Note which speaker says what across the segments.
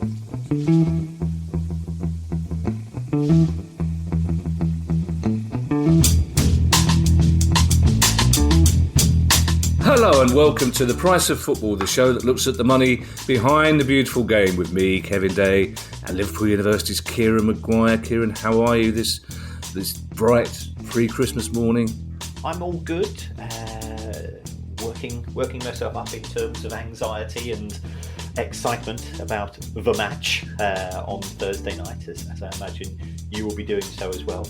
Speaker 1: Hello and welcome to The Price of Football, the show that looks at the money behind the beautiful game with me, Kevin Day, and Liverpool University's Kieran Maguire. Kieran, how are you this bright pre-Christmas morning?
Speaker 2: I'm all good. Working myself up in terms of anxiety and excitement about the match on Thursday night, as I imagine you will be doing so as well.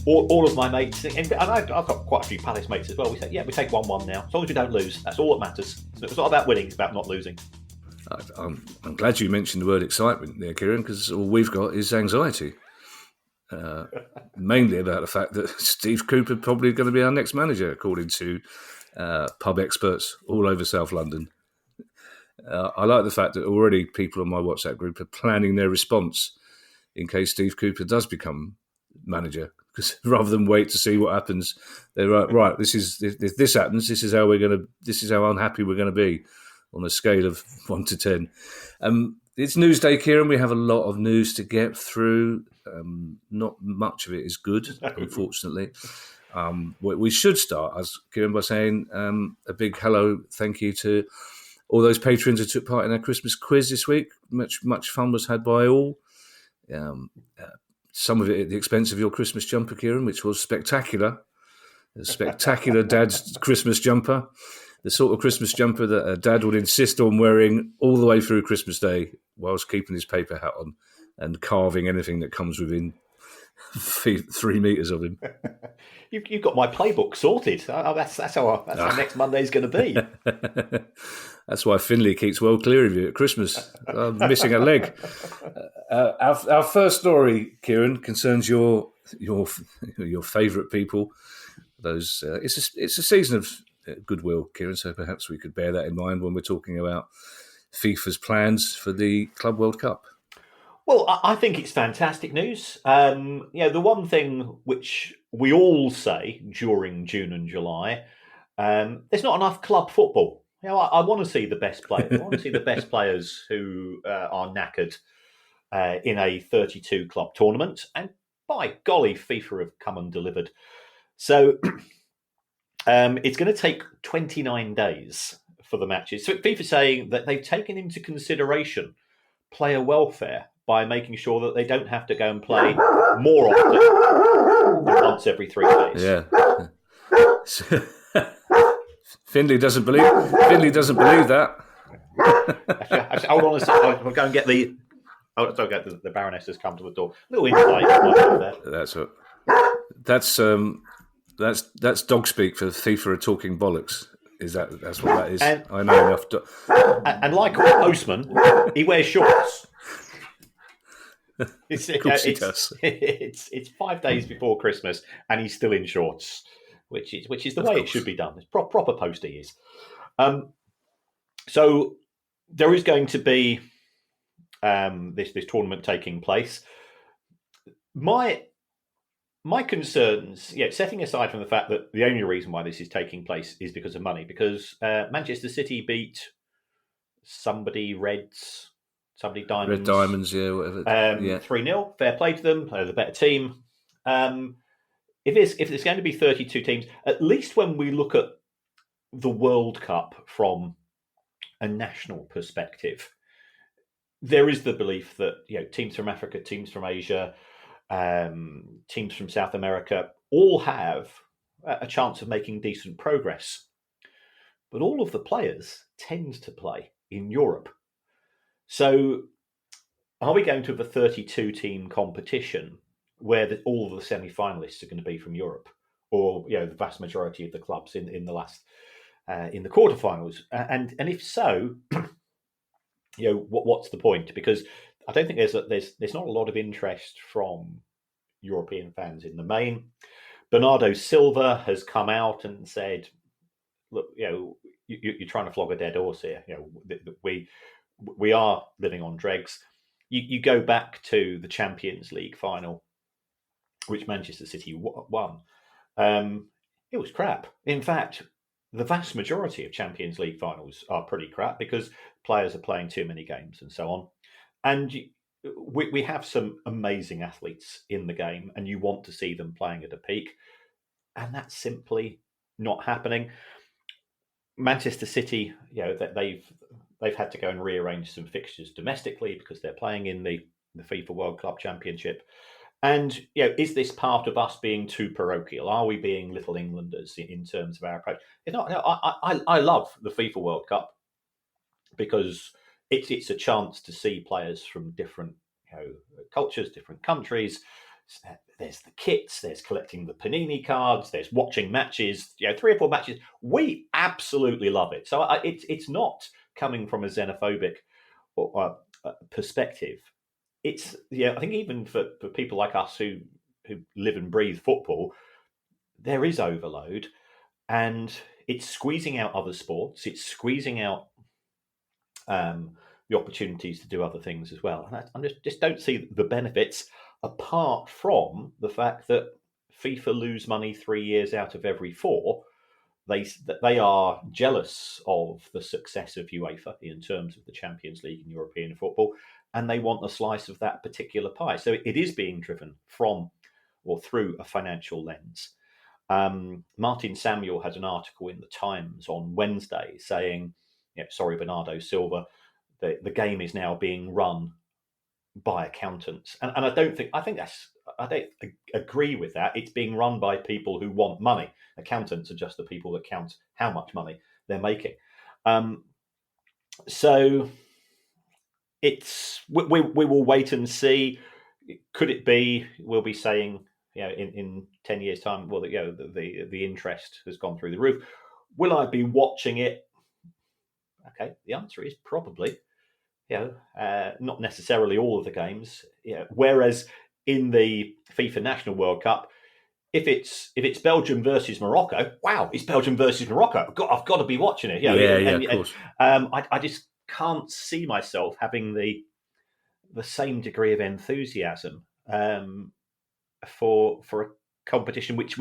Speaker 2: All of my mates, and I've got quite a few Palace mates as well, we say, we take 1-1 now. As long as we don't lose, that's all that matters. It's not about winning, it's about not losing.
Speaker 1: I'm glad you mentioned the word excitement there, Kieran, because all we've got is anxiety. Mainly about the fact that Steve Cooper probably going to be our next manager, according to pub experts all over South London. I like the fact that already people on my WhatsApp group are planning their response in case Steve Cooper does become manager, because rather than wait to see what happens, they're right. If this happens, this is how unhappy we're going to be on a scale of 1 to 10. It's Newsday, Kieran. We have a lot of news to get through. Not much of it is good, unfortunately. We should start, as Kieran, by saying a big hello, thank you to all those patrons who took part in our Christmas quiz this week. Much fun was had by all. Some of it at the expense of your Christmas jumper, Kieran, which was spectacular. A spectacular Dad's Christmas jumper. The sort of Christmas jumper that a dad would insist on wearing all the way through Christmas Day whilst keeping his paper hat on and carving anything that comes within 3 metres of him.
Speaker 2: You've got my playbook sorted. That's how next Monday's going to be.
Speaker 1: That's why Finley keeps well clear of you at Christmas. I'm missing a leg. Our first story, Kieran, concerns your favourite people. Those it's a season of goodwill, Kieran. So perhaps we could bear that in mind when we're talking about FIFA's plans for the Club World Cup.
Speaker 2: Well, I think it's fantastic news. The one thing which we all say during June and July, there's not enough club football. I want to see the best players. I want to see the best players who are knackered in a 32 club tournament. And by golly, FIFA have come and delivered. So it's going to take 29 days for the matches. So FIFA saying that they've taken into consideration player welfare by making sure that they don't have to go and play more often than once every 3 days.
Speaker 1: Yeah. Finley doesn't believe that.
Speaker 2: Actually, hold on a second. I'll go and get the. The Baroness has come to the door. A little insight.
Speaker 1: That's dog speak for FIFA are talking bollocks. That's what that is?
Speaker 2: And,
Speaker 1: I know enough.
Speaker 2: And like all postman, he wears shorts.
Speaker 1: Of course he does.
Speaker 2: It's 5 days before Christmas, and he's still in shorts, which is the way it should be done. It's proper post he is. So there is going to be this tournament taking place. My concerns, setting aside from the fact that the only reason why this is taking place is because of money, because Manchester City beat somebody Diamonds.
Speaker 1: Red Diamonds, whatever.
Speaker 2: 3-0. Fair play to them. They're the better team. If there's going to be 32 teams, at least when we look at the World Cup from a national perspective, there is the belief that teams from Africa, teams from Asia, teams from South America all have a chance of making decent progress. But all of the players tend to play in Europe. So are we going to have a 32-team competition where all of the semi-finalists are going to be from Europe, or the vast majority of the clubs in the quarterfinals? And if so, what's the point? Because I don't think there's not a lot of interest from European fans in the main. Bernardo Silva has come out and said, "Look, you're trying to flog a dead horse here. We are living on dregs." You go back to the Champions League final, which Manchester City won. It was crap. In fact, the vast majority of Champions League finals are pretty crap because players are playing too many games and so on. And we have some amazing athletes in the game, and you want to see them playing at a peak, and that's simply not happening. Manchester City, they've had to go and rearrange some fixtures domestically because they're playing in the FIFA World Club Championship. And is this part of us being too parochial? Are we being little Englanders in terms of our approach? I love the FIFA World Cup because it's a chance to see players from different cultures, different countries. There's the kits, there's collecting the Panini cards, there's watching matches, 3 or 4 matches. We absolutely love it. So it's not coming from a xenophobic perspective. It's I think even for people like us who live and breathe football, there is overload, and it's squeezing out other sports. It's squeezing out the opportunities to do other things as well. And I just don't see the benefits apart from the fact that FIFA lose money 3 years out of every 4. They are jealous of the success of UEFA in terms of the Champions League and European football, and they want a slice of that particular pie. So it is being driven from or through a financial lens. Martin Samuel had an article in the Times on Wednesday saying, sorry, Bernardo Silva, the game is now being run by accountants. And I don't agree with that. It's being run by people who want money. Accountants are just the people that count how much money they're making. So we will wait and see. Could it be we'll be saying in 10 years' time, well, the interest has gone through the roof. Will I be watching it? Okay, the answer is probably. Not necessarily all of the games. Whereas in the FIFA National World Cup, if it's Belgium versus Morocco, wow, it's Belgium versus Morocco. I've got to be watching it.
Speaker 1: Of course.
Speaker 2: I just can't see myself having the same degree of enthusiasm for a competition which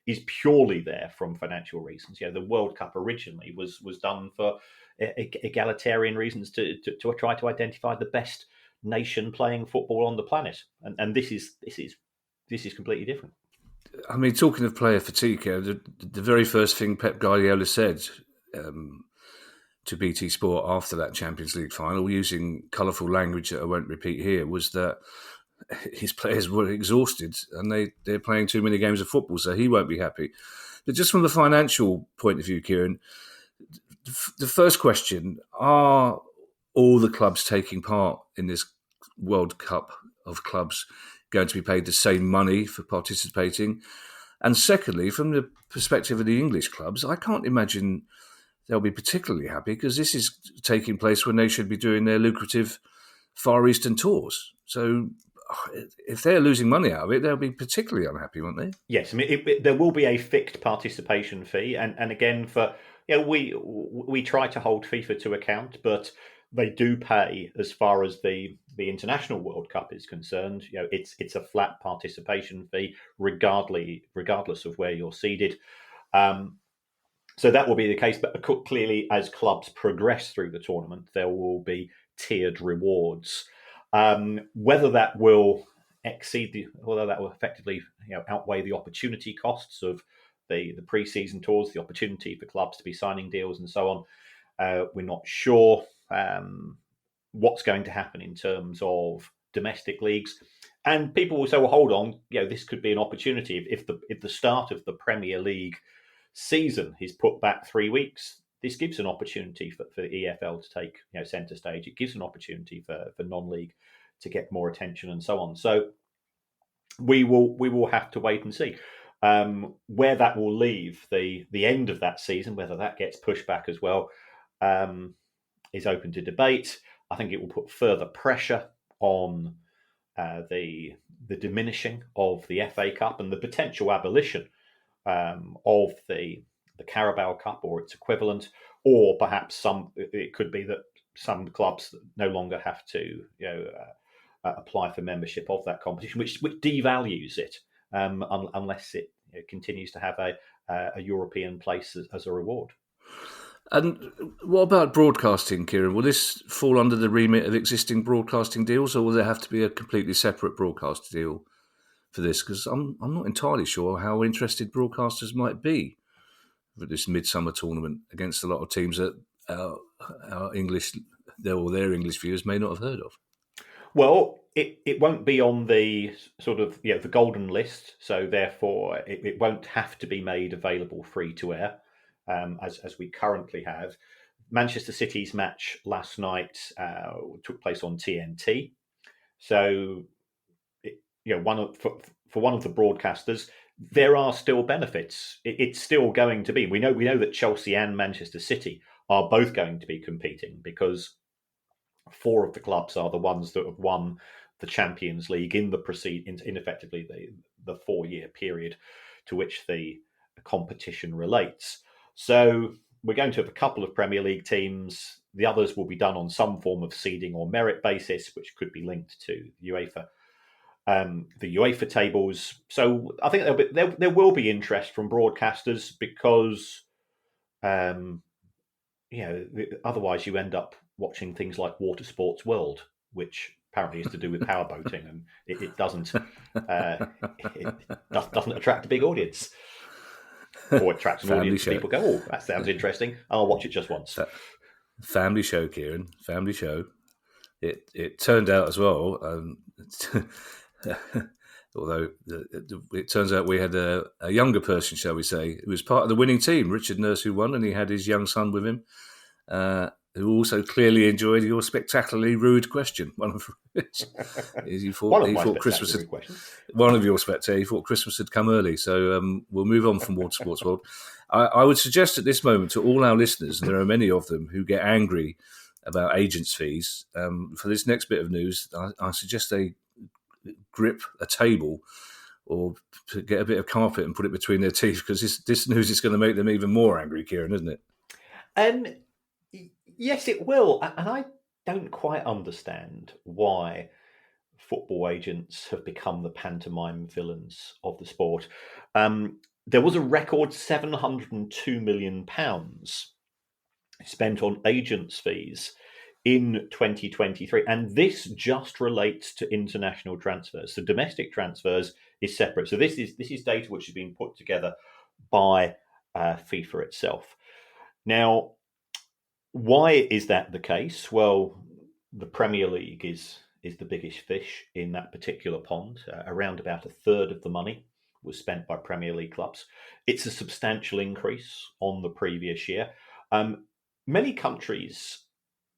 Speaker 2: is purely there from financial reasons. The World Cup originally was done for egalitarian reasons to try to identify the best nation playing football on the planet, and this is completely different.
Speaker 1: I mean, talking of player fatigue, the very first thing Pep Guardiola said to BT Sport after that Champions League final, using colourful language that I won't repeat here, was that his players were exhausted and they're playing too many games of football, so he won't be happy. But just from the financial point of view, Kieran, the first question, are all the clubs taking part in this World Cup of clubs going to be paid the same money for participating? And secondly, from the perspective of the English clubs, I can't imagine they'll be particularly happy because this is taking place when they should be doing their lucrative Far Eastern tours. So if they're losing money out of it, they'll be particularly unhappy, won't they?
Speaker 2: Yes, I mean there will be a fixed participation fee, and again we try to hold FIFA to account, but they do pay as far as the International World Cup is concerned. It's a flat participation fee, regardless of where you're seeded. So that will be the case, but clearly, as clubs progress through the tournament, there will be tiered rewards. Whether that will whether that will effectively outweigh the opportunity costs of the pre-season tours, the opportunity for clubs to be signing deals and so on, we're not sure what's going to happen in terms of domestic leagues. And people will say, well, hold on, this could be an opportunity. If the start of the Premier League season is put back 3 weeks, this gives an opportunity for the EFL to take centre stage. It gives an opportunity for non-league to get more attention and so on. So we will have to wait and see where that will leave the end of that season. Whether that gets pushed back as well is open to debate. I think it will put further pressure on the diminishing of the FA Cup and the potential abolition of the Carabao Cup or its equivalent, or perhaps it could be that some clubs no longer have to apply for membership of that competition, which devalues it unless it continues to have a European place as a reward.
Speaker 1: And what about broadcasting, Kieran? Will this fall under the remit of existing broadcasting deals, or will there have to be a completely separate broadcast deal for this? Because I'm not entirely sure how interested broadcasters might be for this midsummer tournament against a lot of teams that our English, their English viewers may not have heard of.
Speaker 2: Well, it won't be on the sort of the golden list, so therefore it won't have to be made available free to air, as we currently have. Manchester City's match last night took place on TNT, so for one of the broadcasters, there are still benefits. It's still going to be. We know that Chelsea and Manchester City are both going to be competing because 4 of the clubs are the ones that have won the Champions League in effectively the 4-year period to which the competition relates. So we're going to have a couple of Premier League teams. The others will be done on some form of seeding or merit basis, which could be linked to UEFA. The UEFA tables. So I think there will be interest from broadcasters because, otherwise you end up watching things like Water Sports World, which apparently is to do with powerboating, and it doesn't attract a big audience, or attracts an audience. People go, "Oh, that sounds interesting. I'll watch it just once."
Speaker 1: Family show, Kieran. Family show. It turned out as well. Although it turns out we had a younger person, shall we say, who was part of the winning team, Richard Nurse, who won, and he had his young son with him, who also clearly enjoyed your spectacularly rude question. One of which is he thought Christmas had, one of your spectacular, he thought Christmas had come early. So we'll move on from Water Sports World. I would suggest at this moment to all our listeners, and there are many of them who get angry about agents' fees, for this next bit of news, I suggest they grip a table or get a bit of carpet and put it between their teeth, because this news is going to make them even more angry, Kieran, isn't it?
Speaker 2: Yes, it will. And I don't quite understand why football agents have become the pantomime villains of the sport. There was a record £702 million spent on agents' fees in 2023, and this just relates to international transfers. So domestic transfers is separate. So this is data which has been put together by FIFA itself. Now, why is that the case? Well, the Premier League is the biggest fish in that particular pond. Around about a third of the money was spent by Premier League clubs. It's a substantial increase on the previous year. Many countries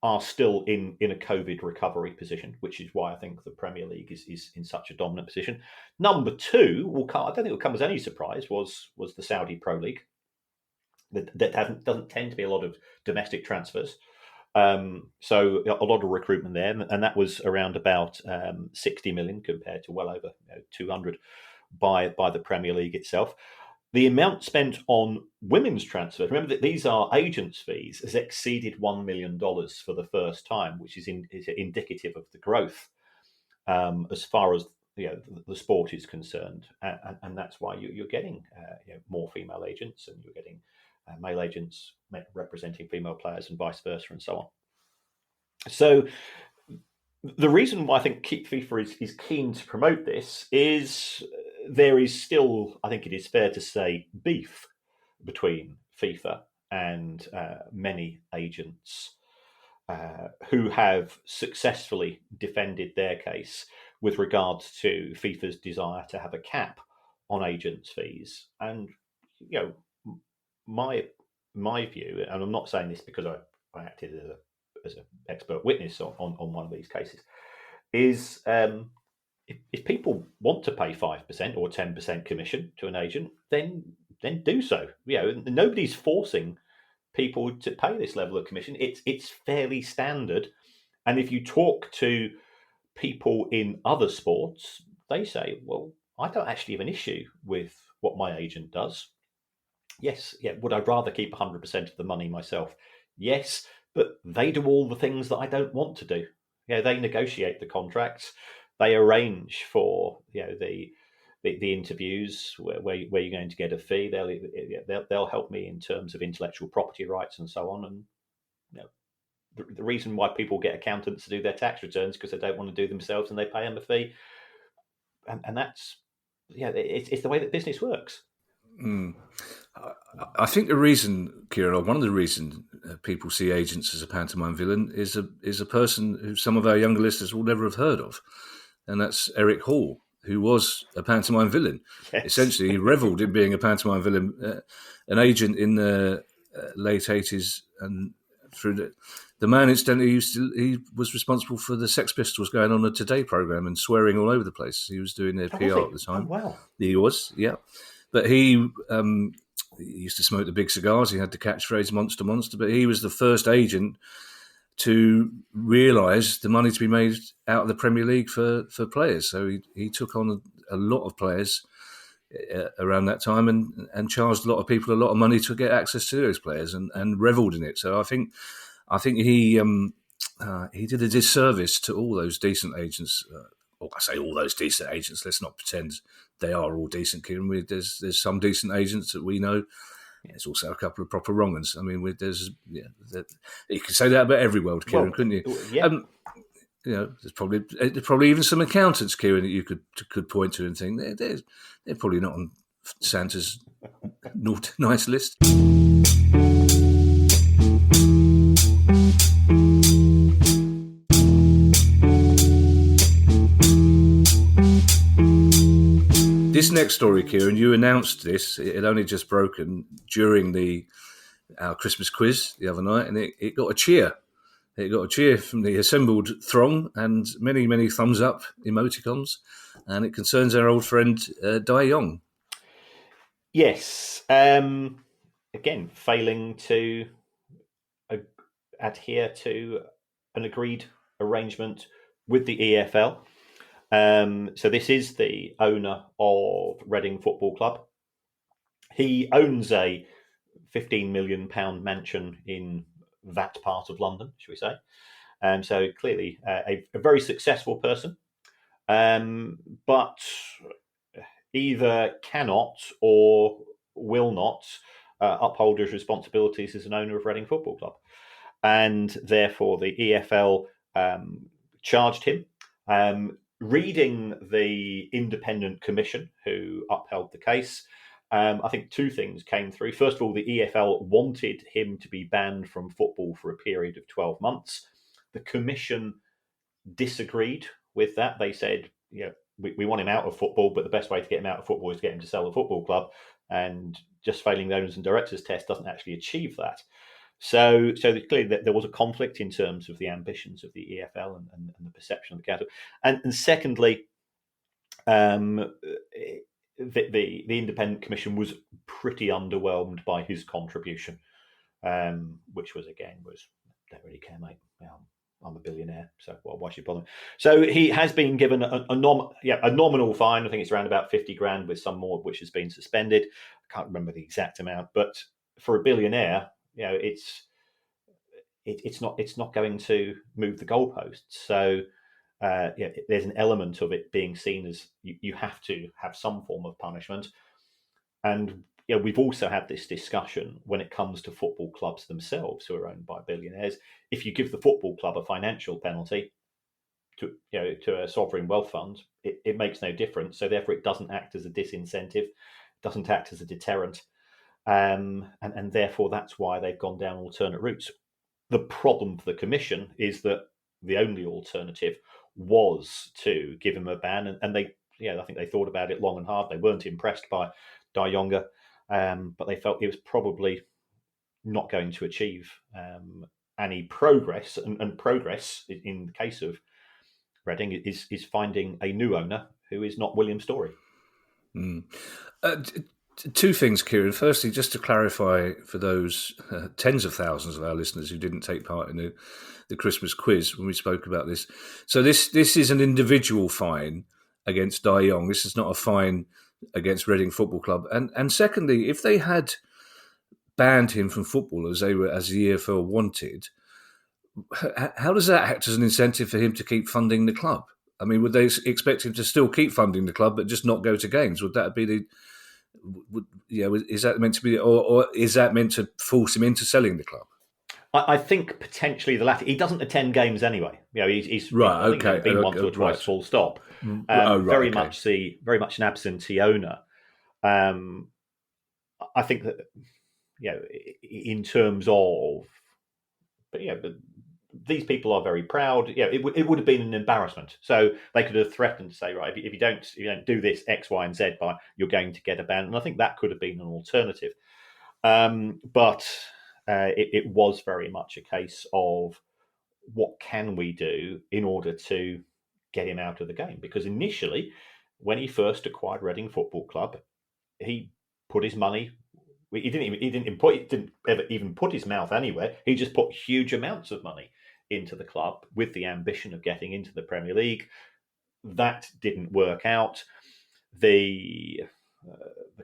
Speaker 2: are still in a COVID recovery position, which is why I think the Premier League is in such a dominant position. Number 2, I don't think it will come as any surprise, was the Saudi Pro League. That doesn't tend to be a lot of domestic transfers. So a lot of recruitment there, and that was around about 60 million compared to well over 200 by the Premier League itself. The amount spent on women's transfers, remember that these are agents' fees, has exceeded $1 million for the first time, which is indicative of the growth as far as the sport is concerned, and that's why you're getting more female agents, and you're getting male agents representing female players, and vice versa, and so on. So the reason why I think FIFA is keen to promote this is there is still, I think it is fair to say, beef between FIFA and many agents who have successfully defended their case with regards to FIFA's desire to have a cap on agents' fees. And my view, and I'm not saying this because I acted as an expert witness on one of these cases, is if people want to pay 5% or 10% commission to an agent, then do so. Nobody's forcing people to pay this level of commission. It's fairly standard, and if you talk to people in other sports, they say, "Well, I don't actually have an issue with what my agent does." Yes, would I rather keep 100% of the money myself? Yes, but they do all the things that I don't want to do. They negotiate the contracts, they arrange for the the interviews where you're going to get a fee. They'll help me in terms of intellectual property rights and so on. And the reason why people get accountants to do their tax returns because they don't want to do themselves and they pay them a fee. And that's it's the way that business works.
Speaker 1: I think the reason, Kieran, or one of the reasons people see agents as a pantomime villain is a person who some of our younger listeners will never have heard of, and that's Eric Hall, who was a pantomime villain.
Speaker 2: Yes.
Speaker 1: Essentially, he revelled in being a pantomime villain, an agent in the late 80s, and through the man, incidentally, he was responsible for the Sex Pistols going on a Today programme and swearing all over the place. He was doing their PR at the time.
Speaker 2: Oh, wow.
Speaker 1: He was, yeah. But he used to smoke the big cigars. He had the catchphrase "Monster, Monster." But he was the first agent to realise the money to be made out of the Premier League for players. So he took on a lot of players around that time and charged a lot of people a lot of money to get access to those players and revelled in it. So I think he did a disservice to all those decent agents. Or I say all those decent agents. Let's not pretend they are all decent, Kieran. There's some decent agents that we know. There's also a couple of proper wrong ones. I mean, you could say that about every world, Kieran, couldn't you?
Speaker 2: Yeah.
Speaker 1: There's probably even some accountants, Kieran, that you could point to and think they're probably not on Santa's nice list. This next story, Kieran, you announced this. It had only just broken during our Christmas quiz the other night, and it got a cheer. It got a cheer from the assembled throng and many, many thumbs up emoticons, and it concerns our old friend Dai Yongge.
Speaker 2: Yes. Again, failing to adhere to an agreed arrangement with the EFL. So this is the owner of Reading Football Club. He owns a £15 million mansion in that part of London, shall we say. So clearly a very successful person, but either cannot or will not uphold his responsibilities as an owner of Reading Football Club. And therefore the EFL charged him. Reading the independent commission who upheld the case, I think two things came through. First of all, the EFL wanted him to be banned from football for a period of 12 months. The commission disagreed with that. They said, we want him out of football, but the best way to get him out of football is to get him to sell the football club. And just failing the owners and directors test doesn't actually achieve that. So clearly there was a conflict in terms of the ambitions of the EFL and the perception of the council. And secondly, the independent commission was pretty underwhelmed by his contribution, which was don't really care, mate. I'm a billionaire, so why should you bother? So he has been given a nominal fine. I think it's around about 50 grand, with some more of which has been suspended. I can't remember the exact amount, but for a billionaire, it's not going to move the goalposts. So there's an element of it being seen as you have to have some form of punishment. And we've also had this discussion when it comes to football clubs themselves who are owned by billionaires. If you give the football club a financial penalty to a sovereign wealth fund, it makes no difference. So therefore, it doesn't act as a disincentive, doesn't act as a deterrent, and therefore that's why they've gone down alternate routes. The problem for the commission is that the only alternative was to give him a ban, and they, I think they thought about it long and hard. They weren't impressed by Dai Yongge, but they felt he was probably not going to achieve any progress. And progress, in the case of Reading, is finding a new owner who is not William Storey.
Speaker 1: Two things, Kieran. Firstly, just to clarify for those tens of thousands of our listeners who didn't take part in the Christmas quiz when we spoke about this. So this is an individual fine against Dai Yongge. This is not a fine against Reading Football Club. And secondly, if they had banned him from football as the EFL wanted, how does that act as an incentive for him to keep funding the club? I mean, would they expect him to still keep funding the club but just not go to games? Would that be the? Is that meant to be, or is that meant to force him into selling the club?
Speaker 2: I think potentially the latter. He doesn't attend games anyway. He's
Speaker 1: Right.
Speaker 2: I think
Speaker 1: Okay.
Speaker 2: he's been once or twice,
Speaker 1: Right.
Speaker 2: full stop.
Speaker 1: Oh, right.
Speaker 2: Very much an absentee owner. I think that in terms of, but these people are very proud. It would have been an embarrassment. So they could have threatened to say, right, if you don't do this X, Y, and Z, you're going to get abandoned. And I think that could have been an alternative. But it was very much a case of what can we do in order to get him out of the game? Because initially, when he first acquired Reading Football Club, he put his money. He didn't ever even put his mouth anywhere. He just put huge amounts of money into the club with the ambition of getting into the Premier League. That didn't work out. The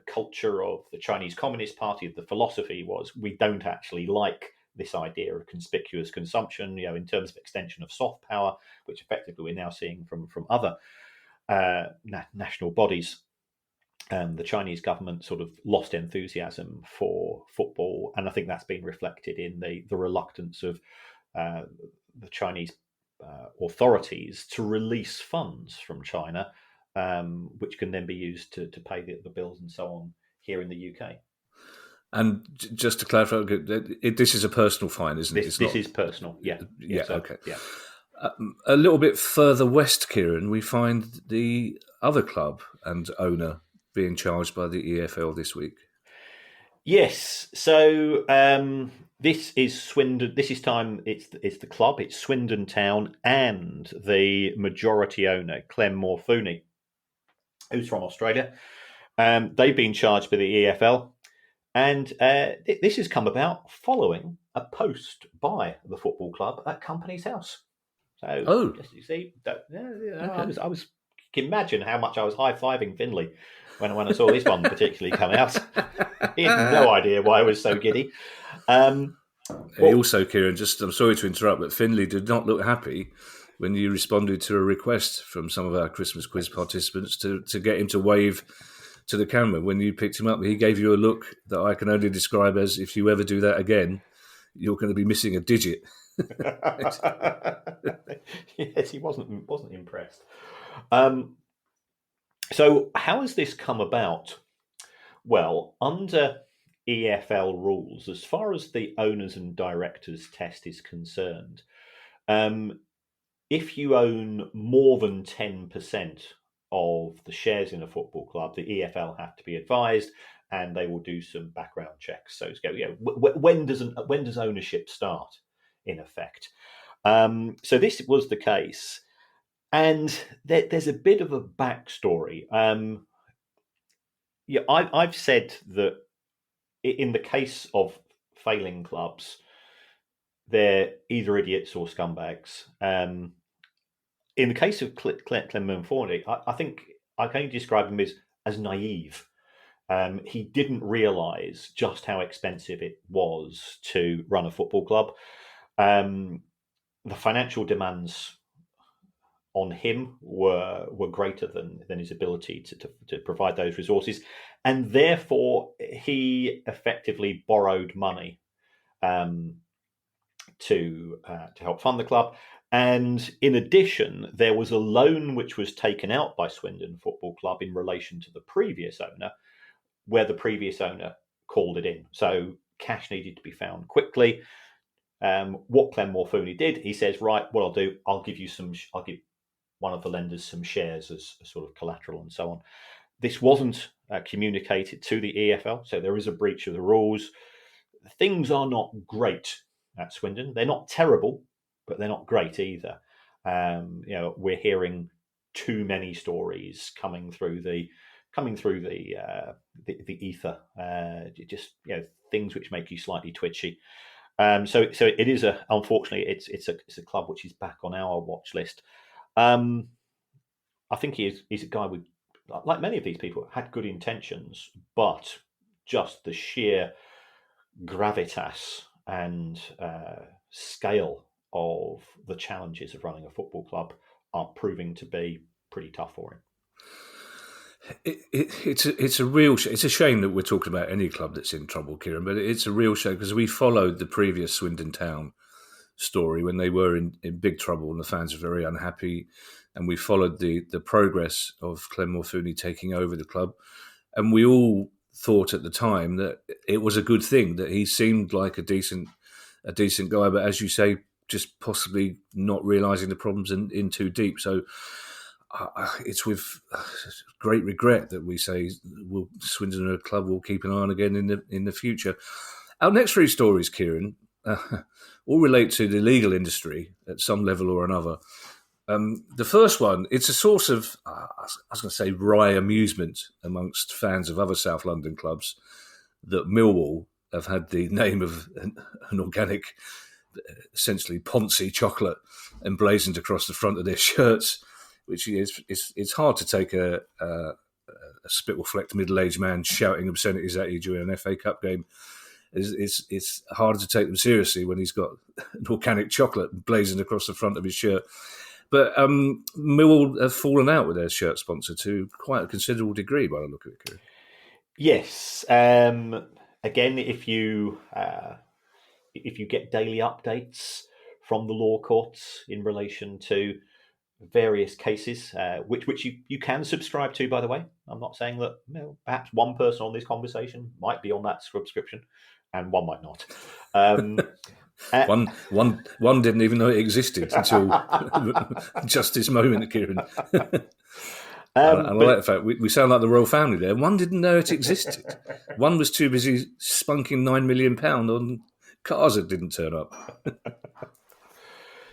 Speaker 2: culture of the Chinese Communist Party, the philosophy was we don't actually like this idea of conspicuous consumption, in terms of extension of soft power, which effectively we're now seeing from other national bodies. The Chinese government sort of lost enthusiasm for football, and I think that's been reflected in the reluctance of the Chinese authorities to release funds from China, which can then be used to pay the bills and so on here in the UK.
Speaker 1: And just to clarify, this is a personal fine, isn't it?
Speaker 2: This is personal, yeah.
Speaker 1: Okay.
Speaker 2: Yeah.
Speaker 1: A little bit further west, Kieran, we find the other club and owner being charged by the EFL this week.
Speaker 2: Yes. So this is Swindon. This is time. It's the club. It's Swindon Town and the majority owner, Clem Morfuni, who's from Australia. They've been charged by the EFL, and this has come about following a post by the football club at Company's House. So, you see, I was. You can imagine how much I was high-fiving Finley when I saw this one particularly come out. He had no idea why I was so giddy.
Speaker 1: Also, Kieran, I'm sorry to interrupt, but Finley did not look happy when you responded to a request from some of our Christmas quiz participants to get him to wave to the camera. When you picked him up, he gave you a look that I can only describe as, if you ever do that again, you're going to be missing a digit.
Speaker 2: Yes, he wasn't impressed. So how has this come about? Well, under EFL rules, as far as the owners and directors test is concerned, if you own more than 10% of the shares in a football club, the EFL have to be advised, and they will do some background checks. So it's when does ownership start, in effect? So this was the case, and there's a bit of a backstory. I've said that in the case of failing clubs, they're either idiots or scumbags. In the case of Clem Morfuni, I think I can only describe him as naive. He didn't realise just how expensive it was to run a football club. The financial demands on him were greater than his ability to provide those resources, and therefore he effectively borrowed money to help fund the club. And in addition, there was a loan which was taken out by Swindon Football Club in relation to the previous owner, where the previous owner called it in. So cash needed to be found quickly. What Clem Morfuni did, he says, right, what I'll do, I'll give one of the lenders some shares as a sort of collateral and so on. This wasn't communicated to the EFL, so there is a breach of the rules. Things are not great at Swindon. They're not terrible, but they're not great either. We're hearing too many stories coming through the ether. Just things which make you slightly twitchy. So it is unfortunately it's a club which is back on our watch list. I think he's a guy with, like many of these people, had good intentions, but just the sheer gravitas and scale of the challenges of running a football club are proving to be pretty tough for him.
Speaker 1: It's a real it's a shame that we're talking about any club that's in trouble, Kieran, but it's a real shame because we followed the previous Swindon Town story when they were in big trouble and the fans were very unhappy, and we followed the progress of Clem Morfuni taking over the club, and we all thought at the time that it was a good thing, that he seemed like a decent guy, but as you say, just possibly not realising the problems in too deep. So it's with great regret that we say Swindon club will keep an eye on again in the future. Our next three stories, Kieran, all relate to the legal industry at some level or another. The first one, it's a source of, I was going to say, wry amusement amongst fans of other South London clubs that Millwall have had the name of an organic, essentially Ponzi chocolate emblazoned across the front of their shirts, which is it's hard to take a spittle-flecked middle-aged man shouting obscenities at you during an FA Cup game. It's harder to take them seriously when he's got an organic chocolate blazoned across the front of his shirt. But Millwall have fallen out with their shirt sponsor to quite a considerable degree by the look of it.
Speaker 2: Yes. Again, if you get daily updates from the law courts in relation to various cases, which you can subscribe to, by the way. I'm not saying that perhaps one person on this conversation might be on that subscription and one might not.
Speaker 1: One didn't even know it existed until just this moment, Kieran. I like the fact we sound like the royal family there. One didn't know it existed. One was too busy spunking £9 million on cars that didn't turn up.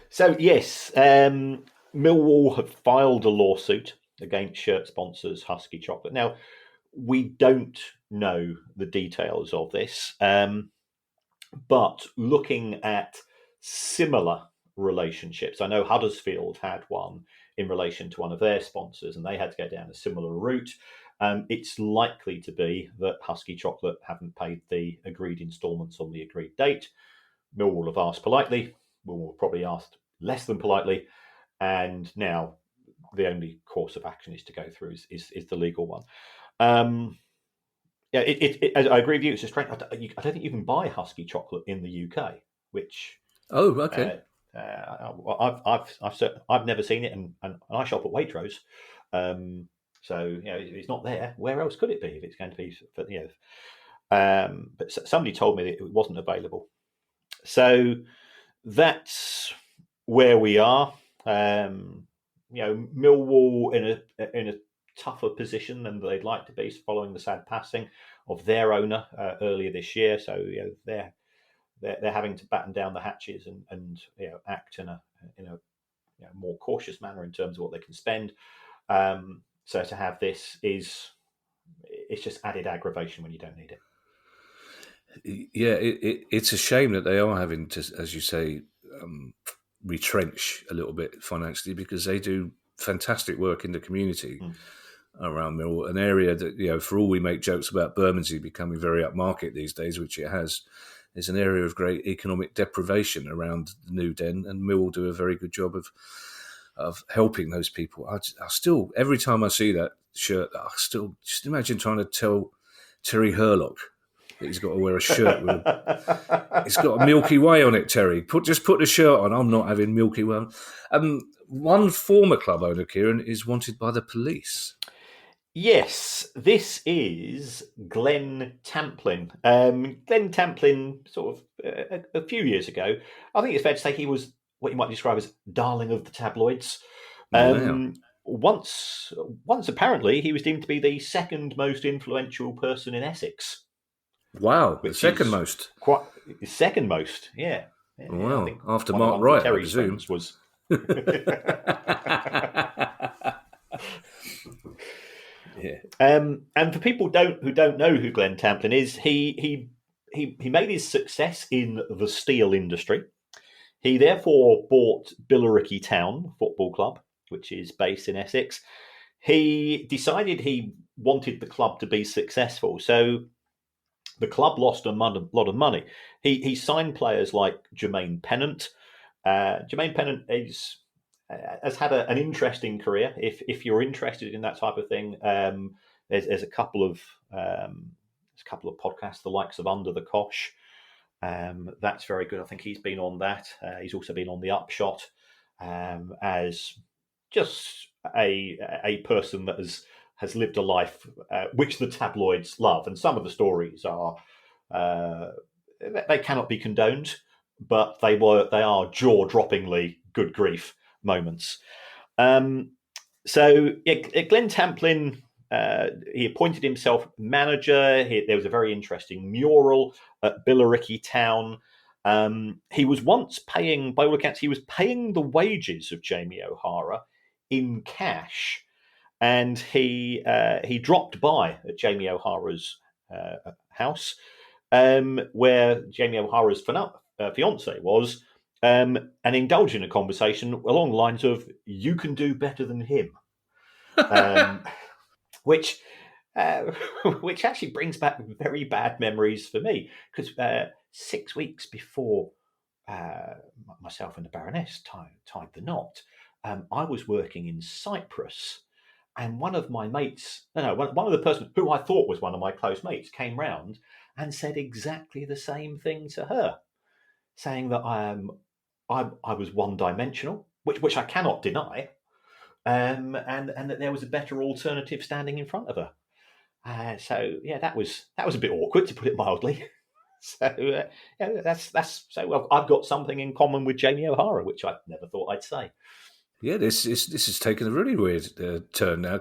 Speaker 2: So, yes, Millwall have filed a lawsuit against shirt sponsors Huski Chocolate. Now, we don't know the details of this, but looking at similar relationships, I know Huddersfield had one in relation to one of their sponsors, and they had to go down a similar route. It's likely to be that Huski Chocolate haven't paid the agreed instalments on the agreed date. Millwall have asked politely. Millwall probably asked less than politely. And now the only course of action is to go through is the legal one. I agree with you. It's just strange. I don't think you can buy Huski Chocolate in the UK, which...
Speaker 1: Oh, okay.
Speaker 2: I've never seen it, and I shop at Waitrose, so it's not there. Where else could it be if it's going to be? But somebody told me that it wasn't available, so that's where we are. Millwall in a tougher position than they'd like to be, following the sad passing of their owner earlier this year. So they're having to batten down the hatches and act in a more cautious manner in terms of what they can spend. So to have this it's just added aggravation when you don't need it.
Speaker 1: Yeah, it's a shame that they are having to, as you say, retrench a little bit financially, because they do fantastic work in the community around Millwall, an area that, for all we make jokes about Bermondsey becoming very upmarket these days, which it has, is an area of great economic deprivation around the New Den, and Millwall do a very good job of helping those people. I still, every time I see that shirt, I still just imagine trying to tell Terry Hurlock that he's got to wear a shirt with it's got a Milky Way on it, Terry. Just put the shirt on. I'm not having Milky Way on. One former club owner, Kieran, is wanted by the police.
Speaker 2: Yes, this is Glenn Tamplin. Glenn Tamplin, sort of a few years ago, I think it's fair to say he was what you might describe as darling of the tabloids.
Speaker 1: Wow.
Speaker 2: Once apparently, he was deemed to be the second most influential person in Essex.
Speaker 1: Wow, the second most.
Speaker 2: Second most, yeah.
Speaker 1: Wow,
Speaker 2: I think
Speaker 1: after Mark Wright, I presume.
Speaker 2: Was.
Speaker 1: Yeah.
Speaker 2: And for people who don't know who Glenn Tamplin is, he made his success in the steel industry. He therefore bought Billericay Town Football Club, which is based in Essex. He decided he wanted the club to be successful, so the club lost a lot of money. He signed players like Jermaine Pennant. Jermaine Pennant is has had an interesting career. If you're interested in that type of thing, there's a couple of podcasts, the likes of Under the Cosh. That's very good. I think he's been on that. He's also been on The Upshot as just a person that has lived a life which the tabloids love, and some of the stories are they cannot be condoned, but they are jaw-droppingly good grief moments. So Glenn Tamplin, he appointed himself manager. There was a very interesting mural at Billericay Town. He was once paying, by all accounts, he was paying the wages of Jamie O'Hara in cash, and he dropped by at Jamie O'Hara's house, where Jamie O'Hara's fiance was, and indulged in a conversation along the lines of "You can do better than him," which actually brings back very bad memories for me, because 6 weeks before myself and the Baroness tied the knot, I was working in Cyprus, and one of my mates, one of the person who I thought was one of my close mates, came round and said exactly the same thing to her, saying that I was one-dimensional, which I cannot deny, and that there was a better alternative standing in front of her. So yeah, that was a bit awkward, to put it mildly. So so I've got something in common with Jamie O'Hara, which I never thought I'd say.
Speaker 1: Yeah, this has taken a really weird turn now.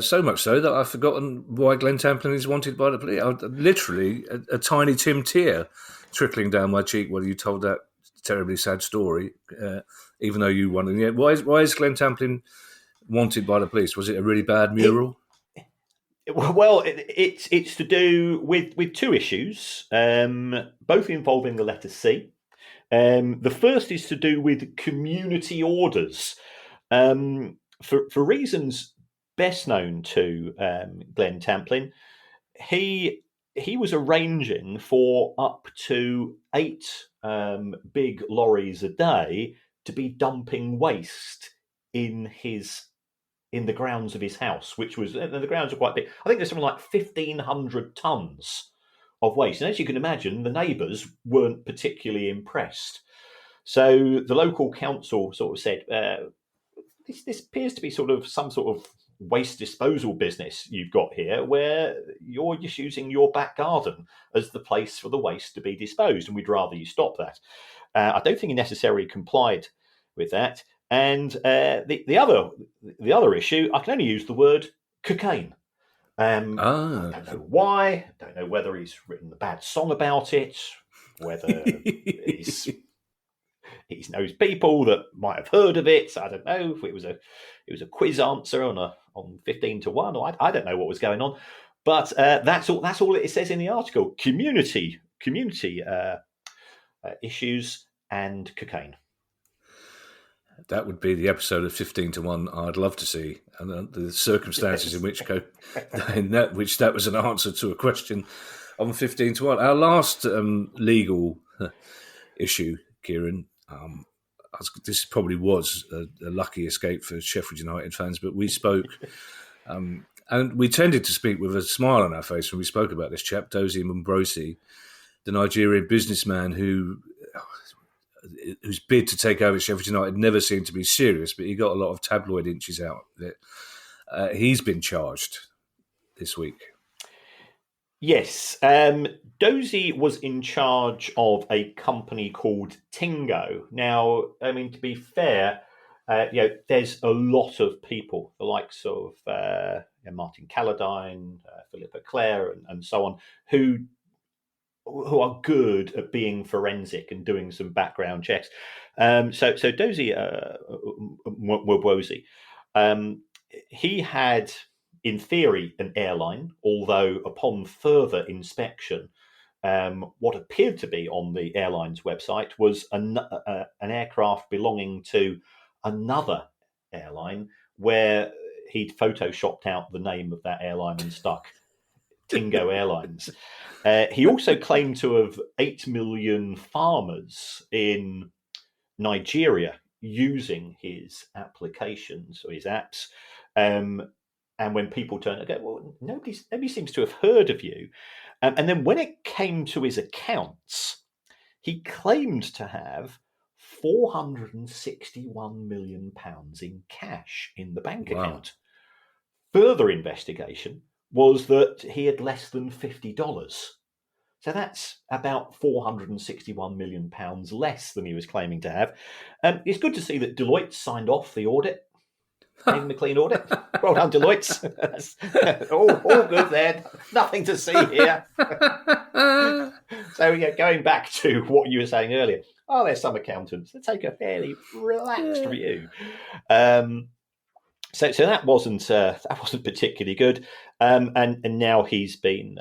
Speaker 1: So much so that I've forgotten why Glenn Tamplin is wanted by the police. Literally, a tiny Tim tear trickling down my cheek while you told that terribly sad story. Even though you wondered, yeah, why is Glenn Tamplin wanted by the police? Was it a really bad mural?
Speaker 2: Well, it's to do with two issues, both involving the letter C. The first is to do with community orders. For reasons best known to Glenn Tamplin, he was arranging for up to 8 big lorries a day to be dumping waste in the grounds of his house, which was, the grounds are quite big. I think there's something like 1,500 tons of waste. And as you can imagine, the neighbours weren't particularly impressed. So the local council sort of said, this appears to be some sort of waste disposal business you've got here, where you're just using your back garden as the place for the waste to be disposed, and we'd rather you stop that. I don't think he necessarily complied with that. And the other issue, I can only use the word cocaine. I don't know why. I don't know whether he's written a bad song about it, whether he knows people that might have heard of it. I don't know if it was a quiz answer on 15 to 1, or I don't know what was going on. But that's all it says in the article: community issues and cocaine.
Speaker 1: That would be the episode of 15 to 1 I'd love to see, and the circumstances in which that was an answer to a question on 15 to 1. Our last legal issue, Kieran, this probably was a lucky escape for Sheffield United fans, but we spoke, and we tended to speak with a smile on our face when we spoke about this chap, Dozy Mmobuosi, the Nigerian businessman whose bid to take over Sheffield United never seemed to be serious, but he got a lot of tabloid inches out of it. He's been charged this week.
Speaker 2: Yes. Dozy was in charge of a company called Tingo. Now, I mean, to be fair, there's a lot of people, the likes of Martin Calladine, Philippa Clare, and so on, who are good at being forensic and doing some background checks. So Dozy Mmobuosi, he had, in theory, an airline, although upon further inspection, what appeared to be on the airline's website was an aircraft belonging to another airline, where he'd photoshopped out the name of that airline and stuck Tingo Airlines. He also claimed to have 8 million farmers in Nigeria using his applications or his apps. And when people turn and go, well, nobody seems to have heard of you. And then when it came to his accounts, he claimed to have £461 million in cash in the bank account. Further investigation was that he had less than $50. So that's about £461 million less than he was claiming to have. It's good to see that Deloitte signed off the audit, gave him a clean audit. Well done, Deloitte. all good there. Nothing to see here. So going back to what you were saying earlier, there's some accountants that take a fairly relaxed view. So that wasn't particularly good, and now he's been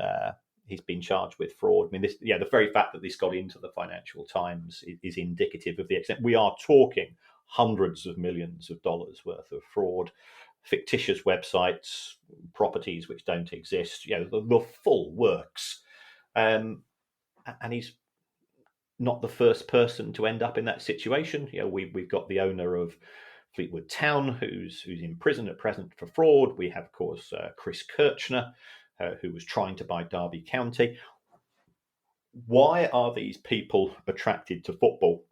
Speaker 2: charged with fraud. I mean, the very fact that this got into the Financial Times is indicative of the extent. We are talking hundreds of millions of dollars worth of fraud, fictitious websites, properties which don't exist. The full works, and he's not the first person to end up in that situation. We've got the owner of Fleetwood Town, who's in prison at present for fraud. We have, of course, Chris Kirchner, who was trying to buy Derby County. Why are these people attracted to football?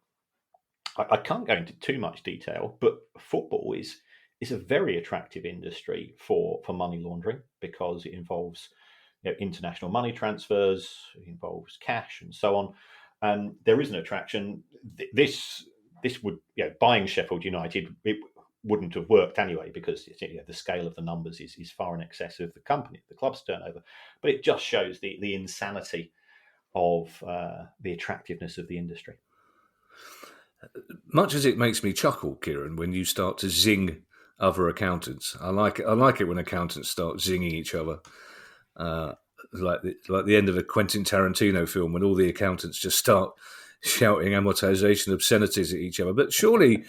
Speaker 2: I can't go into too much detail, but football is a very attractive industry for money laundering because it involves international money transfers, it involves cash and so on. There is an attraction. This would, buying Sheffield United, it wouldn't have worked anyway because the scale of the numbers is far in excess of the club's turnover. But it just shows the insanity of the attractiveness of the industry.
Speaker 1: Much as it makes me chuckle, Kieran, when you start to zing other accountants, I like it when accountants start zinging each other. Like the end of a Quentin Tarantino film when all the accountants just start shouting amortization obscenities at each other. But surely,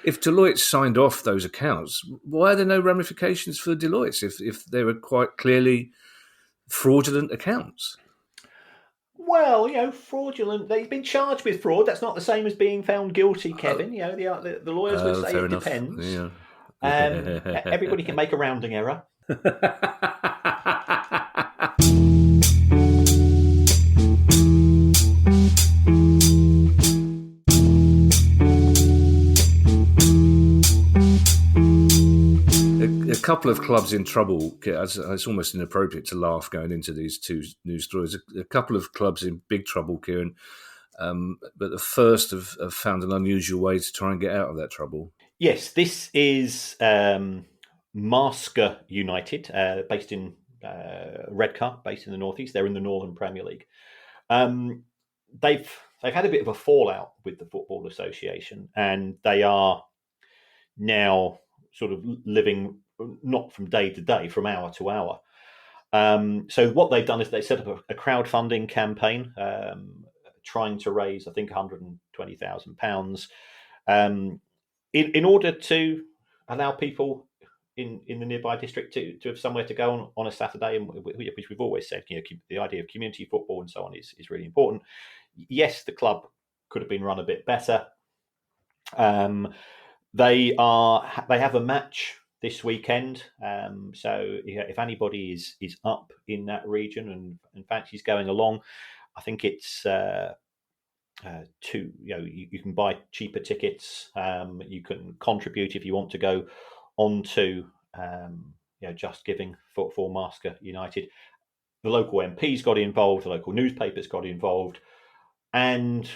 Speaker 1: if Deloitte signed off those accounts, why are there no ramifications for Deloitte if they were quite clearly fraudulent accounts?
Speaker 2: Well, fraudulent. They've been charged with fraud. That's not the same as being found guilty, Kevin. The lawyers would say it depends. Yeah. Everybody can make a rounding error.
Speaker 1: A couple of clubs in trouble. It's almost inappropriate to laugh going into these two news stories. A couple of clubs in big trouble, Kieran. But the first have found an unusual way to try and get out of that trouble.
Speaker 2: Yes, this is Marske United, based in Redcar, based in the northeast. They're in the Northern Premier League. They've had a bit of a fallout with the Football Association, and they are now sort of living not from day to day, from hour to hour. So what they've done is they set up a crowdfunding campaign, trying to raise, I think, £120,000 in order to allow people in the nearby district to have somewhere to go on a Saturday, and which we've always said, the idea of community football and so on is really important. Yes, the club could have been run a bit better. They have a match this weekend, so if anybody is up in that region and in fact he's going along, I think it's you can buy cheaper tickets. You can contribute if you want to go on to Just Giving for Marske United. The local MPs got involved, the local newspapers got involved, and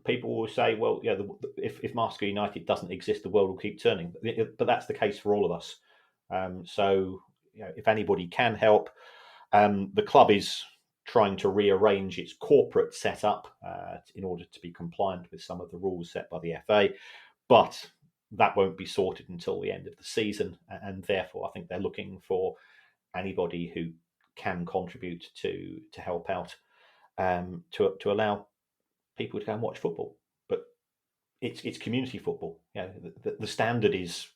Speaker 2: people will say, well, if Marske United doesn't exist, the world will keep turning. But that's the case for all of us. So if anybody can help, the club is trying to rearrange its corporate setup in order to be compliant with some of the rules set by the FA. But that won't be sorted until the end of the season. And therefore, I think they're looking for anybody who can contribute to help out, to allow people to go and watch football. But it's community football. The standard is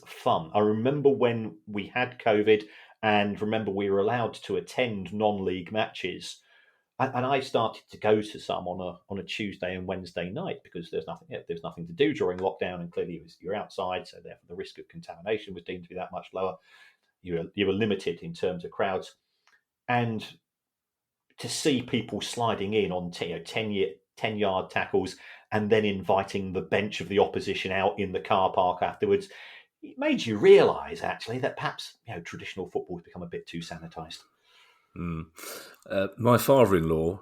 Speaker 2: fun. I remember when we had COVID, and remember we were allowed to attend non-league matches. And I started to go to some on a Tuesday and Wednesday night because there's nothing to do during lockdown, and clearly you're outside, so therefore the risk of contamination was deemed to be that much lower. You were limited in terms of crowds, and to see people sliding in on 10-yard tackles and then inviting the bench of the opposition out in the car park afterwards, it made you realise actually that perhaps traditional football has become a bit too sanitised.
Speaker 1: My father-in-law,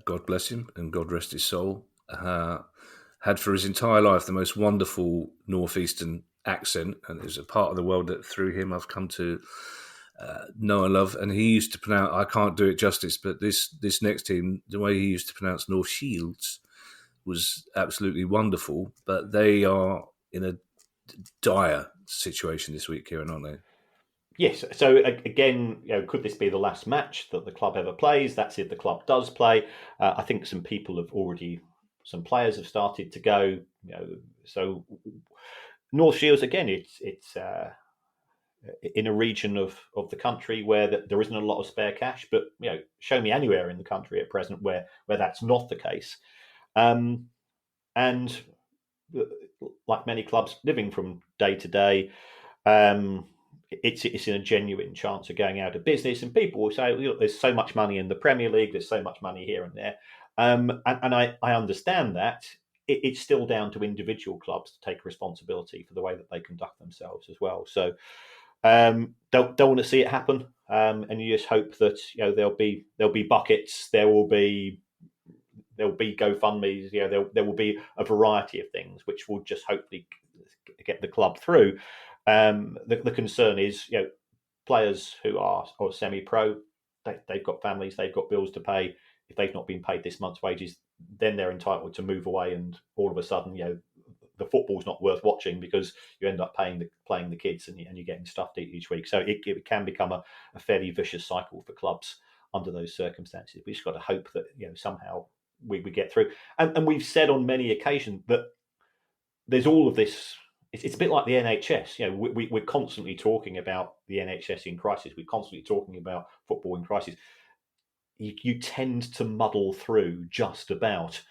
Speaker 1: God bless him and God rest his soul, had for his entire life the most wonderful northeastern accent, and there's a part of the world that through him I've come to know and love. And he used to pronounce, I can't do it justice, but this next team, the way he used to pronounce North Shields was absolutely wonderful. But they are in a dire situation this week, Kieran, aren't they?
Speaker 2: Yes. So again, could this be the last match that the club ever plays? That's if the club does play. I think some players have started to go. So North Shields again. It's in a region of the country where there isn't a lot of spare cash. But show me anywhere in the country at present where that's not the case. And like many clubs living from day to day, it's in a genuine chance of going out of business. And people will say, there's so much money in the Premier League, there's so much money here and there. And I understand that. It's still down to individual clubs to take responsibility for the way that they conduct themselves as well. So don't want to see it happen. And you just hope that there'll be buckets, there'll be GoFundMes, there will be a variety of things which will just hopefully get the club through. The concern is, players who are semi-pro, they've got families, they've got bills to pay. If they've not been paid this month's wages, then they're entitled to move away, and all of a sudden, the football's not worth watching because you end up playing the kids and you're getting stuffed each week. So it can become a fairly vicious cycle for clubs under those circumstances. We just got to hope that somehow we get through. And we've said on many occasions that there's all of this. It's a bit like the NHS. We're constantly talking about the NHS in crisis. We're constantly talking about football in crisis. You tend to muddle through just about.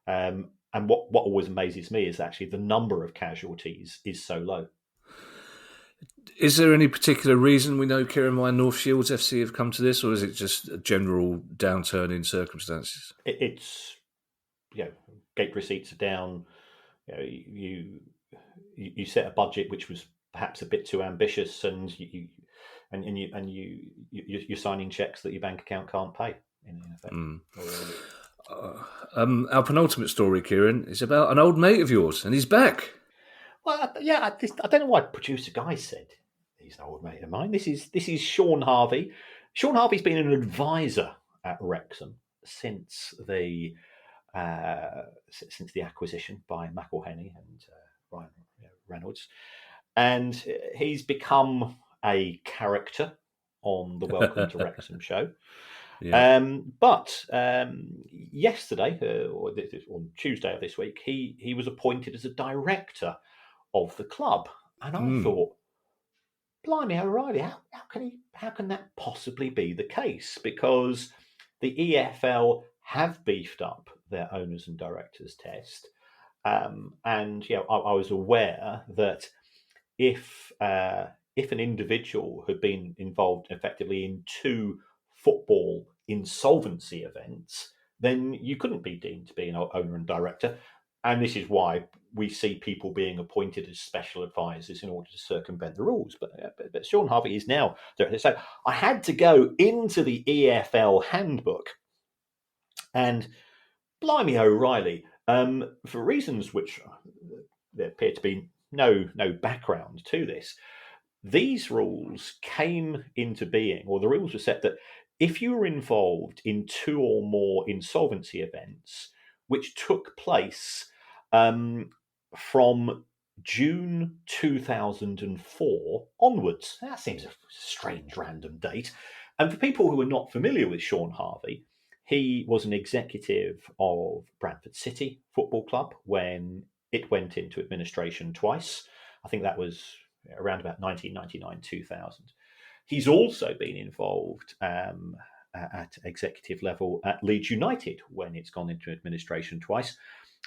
Speaker 2: And what always amazes me is actually the number of casualties is so low.
Speaker 1: Is there any particular reason we know, Kieran, why North Shields FC have come to this, or is it just a general downturn in circumstances?
Speaker 2: It's gate receipts are down. You set a budget which was perhaps a bit too ambitious, and you're signing checks that your bank account can't pay. In effect.
Speaker 1: Our penultimate story, Kieran, is about an old mate of yours, and he's back.
Speaker 2: Well, I don't know why producer Guy said he's an old mate of mine. This is Shaun Harvey. Shaun Harvey's been an advisor at Wrexham since the acquisition by McElhenney and Ryan Reynolds, and he's become a character on the Welcome to Wrexham show. Yeah. But yesterday, or on Tuesday of this week, he was appointed as a director of the club, and I thought, blimey, O'Reilly, how can that possibly be the case? Because the EFL have beefed up their owners and directors test, and I was aware that if an individual had been involved effectively in 2 football insolvency events, then you couldn't be deemed to be an owner and director. And this is why we see people being appointed as special advisors in order to circumvent the rules. But Shaun Harvey is now director. So I had to go into the EFL handbook, and blimey O'Reilly, for reasons which there appear to be no background to this, these rules came into being, or the rules were set that if you were involved in 2 or more insolvency events, which took place from June 2004 onwards. That seems a strange random date. And for people who are not familiar with Shaun Harvey, he was an executive of Bradford City Football Club when it went into administration twice. I think that was around about 1999-2000. He's also been involved at executive level at Leeds United when it's gone into administration twice.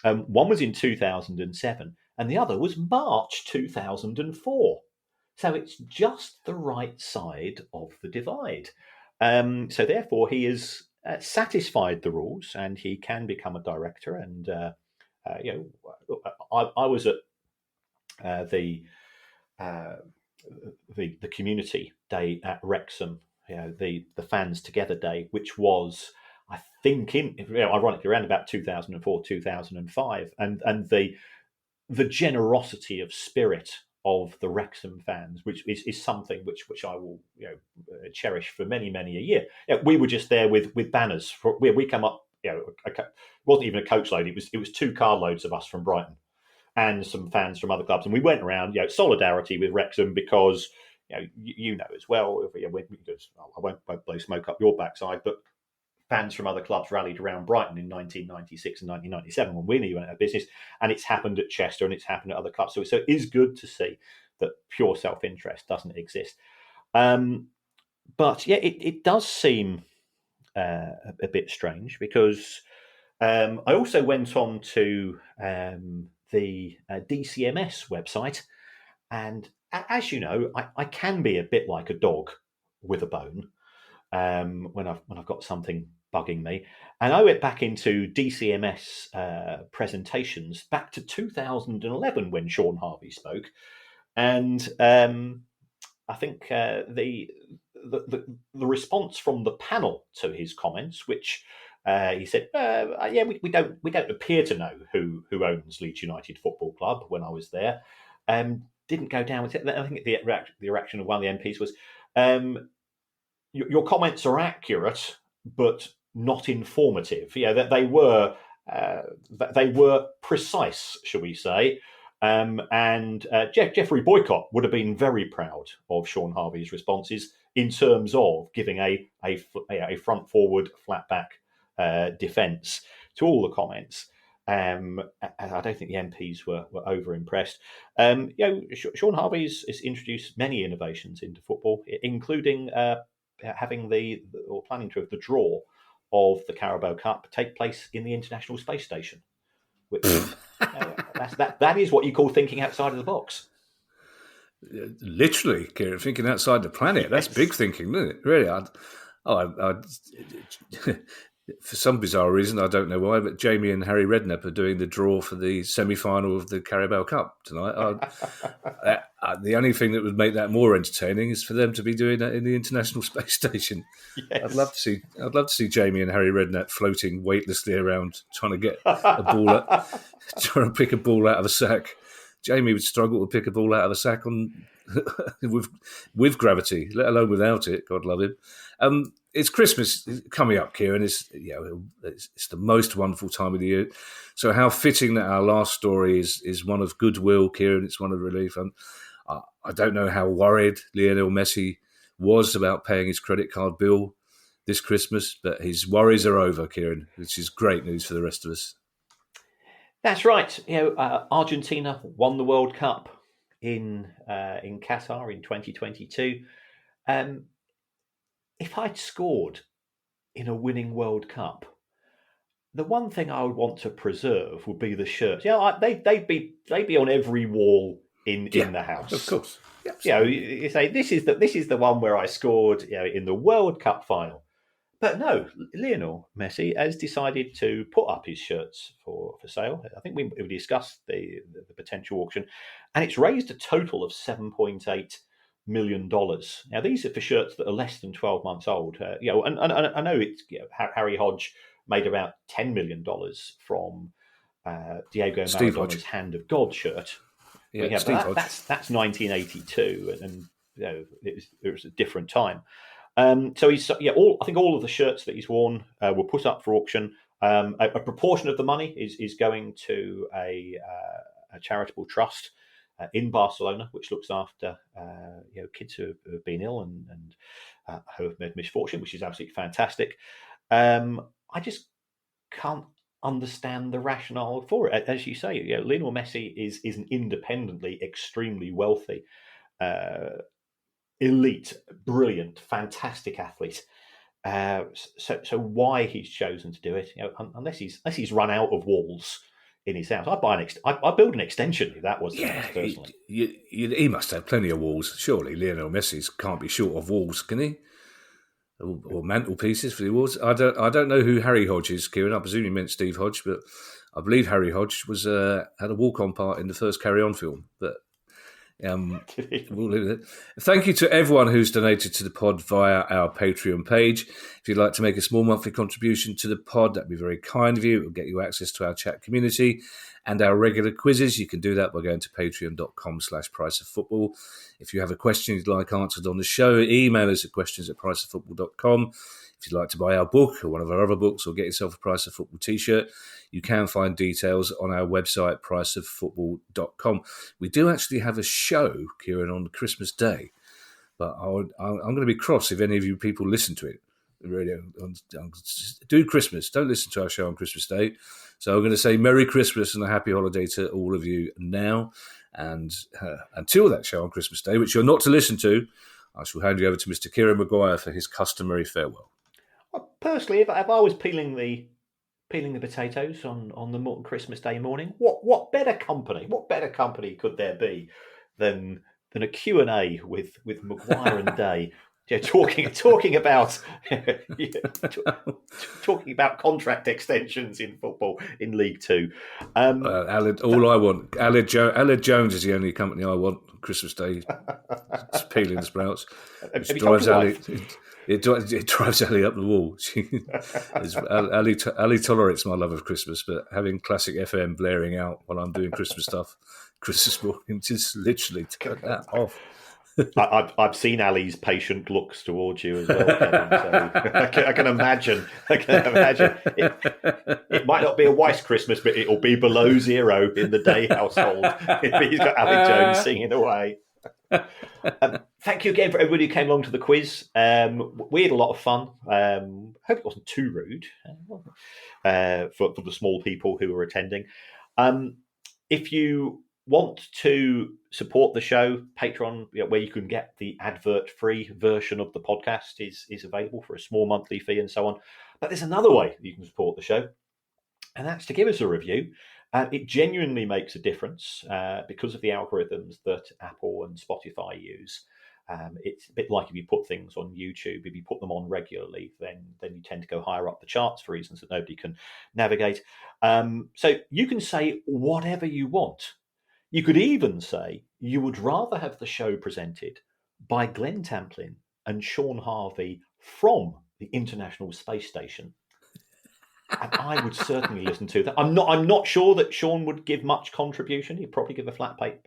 Speaker 2: One was in 2007 and the other was March 2004. So it's just the right side of the divide. So therefore, he has satisfied the rules and he can become a director. And, I was at the community day at Wrexham, the fans together day, which was, I think, ironically around about 2004, 2005, and the generosity of spirit of the Wrexham fans, which is something which I will cherish for many a year. We were just there with banners. We come up. It wasn't even a coach load. It was 2 car loads of us from Brighton and some fans from other clubs, and we went around, solidarity with Wrexham because you know as well. Because I won't blow smoke up your backside, but fans from other clubs rallied around Brighton in 1996 and 1997 when we went out of business, and it's happened at Chester and it's happened at other clubs. So it is good to see that pure self-interest doesn't exist. But yeah, it does seem a bit strange because I also went on to the DCMS website, and as you know, I can be a bit like a dog with a bone when I've got something bugging me. And I went back into DCMS presentations back to 2011 when Shaun Harvey spoke, and I think the response from the panel to his comments, which he said, we don't appear to know who owns Leeds United Football Club when I was there. Didn't go down with it. I think the reaction of one of the MPs was, your comments are accurate, but not informative. That they were precise, shall we say? And Jeffrey Boycott would have been very proud of Shaun Harvey's responses in terms of giving a front forward, flat back defence to all the comments. And I don't think the MPs were over impressed. Shaun Harvey's has introduced many innovations into football, including having planning to have the draw of the Carabao Cup take place in the International Space Station, which that is what you call thinking outside of the box.
Speaker 1: Literally, Kieran, thinking outside the planet. That's big thinking, isn't it? Really, for some bizarre reason, I don't know why, but Jamie and Harry Redknapp are doing the draw for the semi-final of the Carabao Cup tonight. The only thing that would make that more entertaining is for them to be doing that in the International Space Station. Yes. I'd love to see Jamie and Harry Redknapp floating weightlessly around, trying to get a ball, trying to pick a ball out of a sack. Jamie would struggle to pick a ball out of a sack with gravity, let alone without it. God love him. It's Christmas coming up, Kieran. It's the most wonderful time of the year. So how fitting that our last story is one of goodwill, Kieran. It's one of relief. I don't know how worried Lionel Messi was about paying his credit card bill this Christmas, but his worries are over, Kieran, which is great news for the rest of us.
Speaker 2: That's right. Argentina won the World Cup in Qatar in 2022. If I'd scored in a winning World Cup, the one thing I would want to preserve would be the shirt. They'd be on every wall in the house.
Speaker 1: Of course.
Speaker 2: You say this is the one where I scored in the World Cup final. But no, Lionel Messi has decided to put up his shirts for sale. I think we discussed the potential auction, and it's raised a total of $7.8 million. Now, these are for shirts that are less than 12 months old. And I know it's Harry Hodge made about $10 million from Diego Maradona's Hand of God shirt. That's 1982, and it was a different time. So he's I think all of the shirts that he's worn were put up for auction. A proportion of the money is going to a charitable trust in Barcelona, which looks after kids who have been ill and who have made misfortune, which is absolutely fantastic. I just can't understand the rationale for it. As you say, Lionel Messi is an independently extremely wealthy, elite, brilliant, fantastic athlete. So why he's chosen to do it, unless he's run out of walls in his house, I'd build an extension if that was the case, personally.
Speaker 1: He must have plenty of walls. Surely Lionel Messi can't be short of walls, can he? Or mantelpieces for the awards. I don't know who Harry Hodge is, Kieran. I presume you meant Steve Hodge, but I believe Harry Hodge was had a walk-on part in the first Carry On film. But we'll leave it. Thank you to everyone who's donated to the pod via our Patreon page. If you'd like to make a small monthly contribution to the pod, that'd be very kind of you. It will get you access to our chat community and our regular quizzes. You can do that by going to patreon.com/priceoffootball. If you have a question you'd like answered on the show, email us at questions@priceoffootball.com. If you'd like to buy our book or one of our other books or get yourself a Price of Football t-shirt, you can find details on our website, priceoffootball.com. We do actually have a show, Kieran, on Christmas Day, but I'm going to be cross if any of you people listen to it. Really, do Christmas. Don't listen to our show on Christmas Day. So I'm going to say Merry Christmas and a happy holiday to all of you now. And until that show on Christmas Day, which you're not to listen to, I shall hand you over to Mr. Kieran Maguire for his customary farewell.
Speaker 2: Personally, if I was peeling the potatoes on the Christmas Day morning, what better company could there be than a Q&A with Maguire and Day, talking about talking about contract extensions in football in League Two.
Speaker 1: Aled Jones is the only company I want on Christmas Day. It's peeling the sprouts. It drives Ali up the wall. Ali tolerates my love of Christmas, but having classic FM blaring out while I'm doing Christmas stuff, Christmas morning, just literally turn that off.
Speaker 2: I've seen Ali's patient looks towards you as well, Kevin, so I can imagine. It might not be a Weiss Christmas, but it'll be below zero in the Day household if he's got Ali Jones singing away. Thank you again for everybody who came along to the quiz. We had a lot of fun. Hope it wasn't too rude for the small people who were attending. If you want to support the show, Patreon, where you can get the advert-free version of the podcast, is available for a small monthly fee and so on. But there's another way you can support the show, and that's to give us a review. It genuinely makes a difference because of the algorithms that Apple and Spotify use. It's a bit like if you put things on YouTube. If you put them on regularly, then you tend to go higher up the charts for reasons that nobody can navigate. So you can say whatever you want. You could even say you would rather have the show presented by Glenn Tamplin and Shaun Harvey from the International Space Station. And I would certainly listen to that. I'm not sure that Shaun would give much contribution. He'd probably give a flat back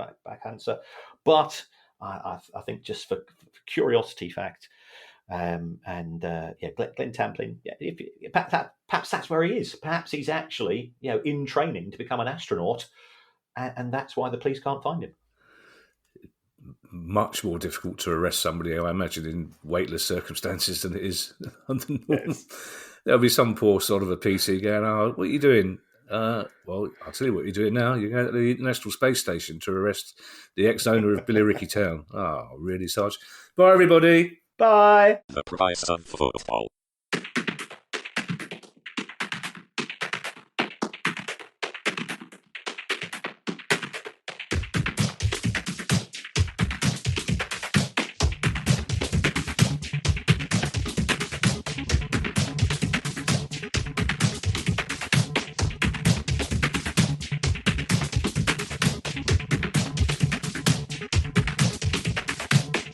Speaker 2: answer. But I think just for curiosity fact, Glenn Tamplin, perhaps that's where he is. Perhaps he's actually in training to become an astronaut, and that's why the police can't find him.
Speaker 1: Much more difficult to arrest somebody, I imagine, in weightless circumstances than it is under normal. Yes. There'll be some poor sort of a PC going, "Oh, what are you doing?" Well, I'll tell you what you're doing now. You're going to the International Space Station to arrest the ex-owner of Billericay Town. Oh, really, Sarge? Bye, everybody.
Speaker 2: Bye.
Speaker 3: The Price of Football.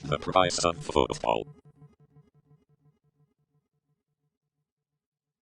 Speaker 3: The Price of Football.